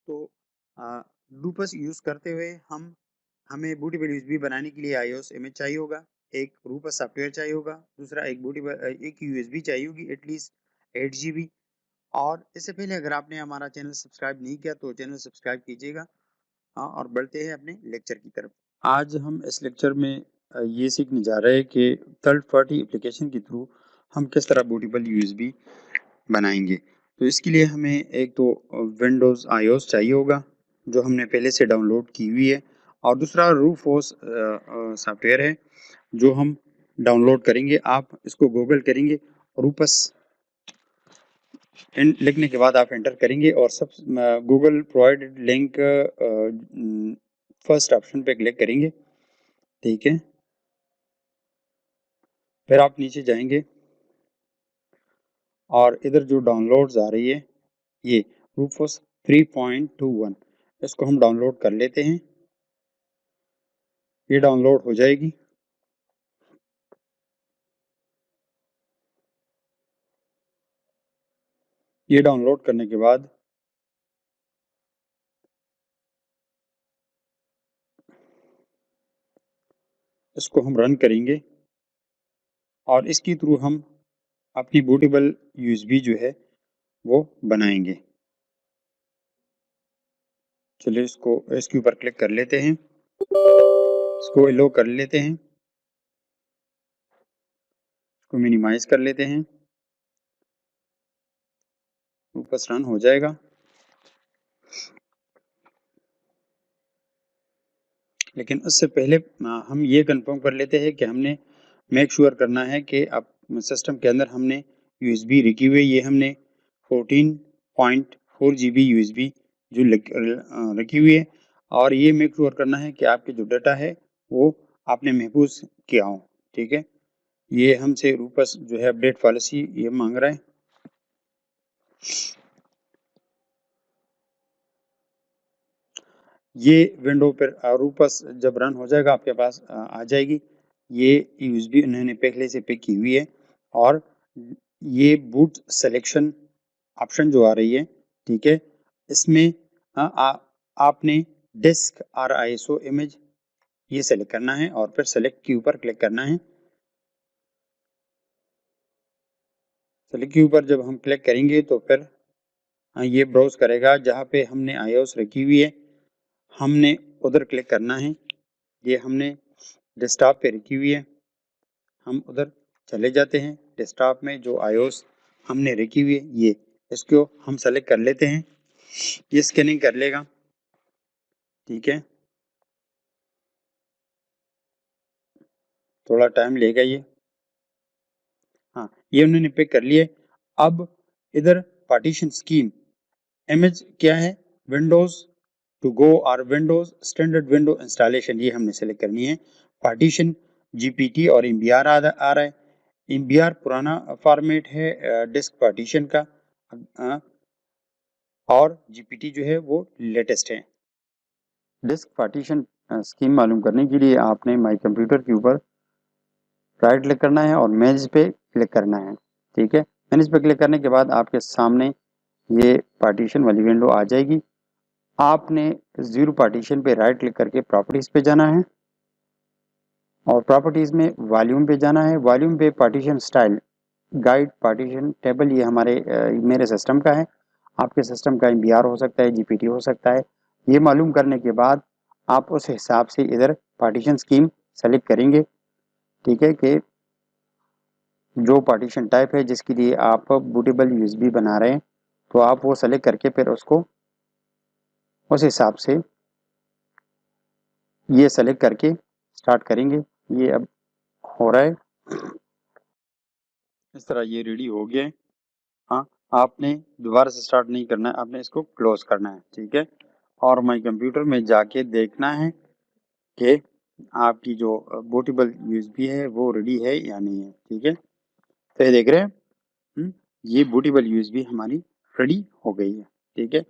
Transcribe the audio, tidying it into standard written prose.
तो loops use करते हुए हमें बूटेबल यूएसबी बनाने के लिए iOS इमेज चाहिए होगा, एक रूपस सॉफ्टवेयर चाहिए होगा, दूसरा एक यूएसबी चाहिए होगी एटलीस्ट 8 GB। और इससे पहले अगर आपने हमारा चैनल सब्सक्राइब नहीं किया तो चैनल सब्सक्राइब कीजिएगा। हाँ, और बढ़ते हैं अपने लेक्चर की तरफ। आज हम इस लेक्चर में ये सीखने जा रहे हैं कि थर्ड पार्टी एप्लीकेशन के थ्रू हम किस तरह बूटेबल यूएसबी बनाएंगे। तो इसके लिए हमें एक तो विंडोज़ iOS चाहिए होगा जो हमने पहले से डाउनलोड की हुई है, और दूसरा रूफोस सॉफ्टवेयर है जो हम डाउनलोड करेंगे। आप इसको गूगल करेंगे, रूपस लिखने के बाद आप एंटर करेंगे और सब Google provided link first option पे क्लिक करेंगे। ठीक है, फिर आप नीचे जाएंगे और इधर जो डाउनलोड्स आ रही है ये रूफोस 3.21, इसको हम डाउनलोड कर लेते हैं। ये डाउनलोड हो जाएगी। ये डाउनलोड करने के बाद इसको हम रन करेंगे और इसके थ्रू हम अपनी बूटेबल यूएसबी जो है वो बनाएंगे। चलिए इसके ऊपर क्लिक कर लेते हैं, इसको एलो कर लेते हैं, इसको मिनिमाइज कर लेते हैं, रूपस रन हो जाएगा। लेकिन उससे पहले हम ये कंफर्म कर लेते हैं कि हमने मेक श्योर करना है कि अब सिस्टम के अंदर हमने यूएसबी रखी हुई है। ये हमने 14.4 GB यूएसबी जो रखी हुई है, और ये मेक श्योर करना है कि आपके जो डाटा है वो आपने महफूज किया हो। ठीक है, ये हमसे रूपस जो है अपडेट पॉलिसी ये मांग रहा है। ये विंडो पर रूपस जब रन हो जाएगा आपके पास आ जाएगी। ये यूएसबी उन्होंने पहले से पिक की हुई है, और ये बूट सिलेक्शन ऑप्शन जो आ रही है, ठीक है, इसमें आपने डिस्क और आईएसओ इमेज ये सेलेक्ट करना है और फिर सेलेक्ट के ऊपर क्लिक करना है। सेलेक्ट के ऊपर जब हम क्लिक करेंगे तो फिर ये ब्राउज करेगा जहाँ पे हमने iOS रखी हुई है, हमने उधर क्लिक करना है। ये हमने डेस्कटॉप पे रखी हुई है, हम उधर चले जाते हैं। डेस्कटॉप में जो iOS हमने रखी हुई है ये, इसको हम सेलेक्ट कर लेते हैं। ये स्कैनिंग कर लेगा। ठीक है, थोड़ा टाइम लेगा ये। हाँ, ये उन्होंने पिक कर लिए। अब इधर पार्टीशन स्कीम इमेज क्या है, विंडोज टू गो और विंडोज स्टैंडर्ड विंडो इंस्टॉलेशन, ये हमने सेलेक्ट करनी है। पार्टीशन जीपीटी और एमबीआर आ रहा है। एमबीआर पुराना फॉर्मेट है डिस्क पार्टीशन का, और जीपीटी जो है वो लेटेस्ट है। डिस्क पार्टीशन स्कीम मालूम करने के लिए आपने माई कंप्यूटर के ऊपर राइट क्लिक करना है और मैनेज पे क्लिक करना है। ठीक है, मैनेज पे क्लिक करने के बाद आपके सामने ये पार्टीशन वाली विंडो आ जाएगी। आपने जीरो पार्टीशन पे राइट क्लिक करके प्रॉपर्टीज पे जाना है, और प्रॉपर्टीज में वॉल्यूम पे जाना है। वॉल्यूम पे partition style guide partition table, ये मेरे सिस्टम का है, आपके सिस्टम का एमबीआर हो सकता है, जीपीटी हो सकता है। ये मालूम करने के बाद आप उस हिसाब से इधर पार्टीशन स्कीम सेलेक्ट करेंगे। ठीक है, कि जो पार्टीशन टाइप है जिसके लिए आप बूटेबल यूएसबी बना रहे हैं, तो आप वो सेलेक्ट करके फिर उसको उस हिसाब से ये सेलेक्ट करके स्टार्ट करेंगे। ये अब हो रहा है, इस तरह ये रेडी हो गया है। हाँ, आपने दोबारा से स्टार्ट नहीं करना है, आपने इसको क्लोज करना है। ठीक है, और माई कंप्यूटर में जाके देखना है कि आपकी जो बूटेबल यूएसबी है वो रेडी है या नहीं है। ठीक है, तो ये देख रहे हैं ये बूटेबल यूएसबी हमारी रेडी हो गई है। ठीक है,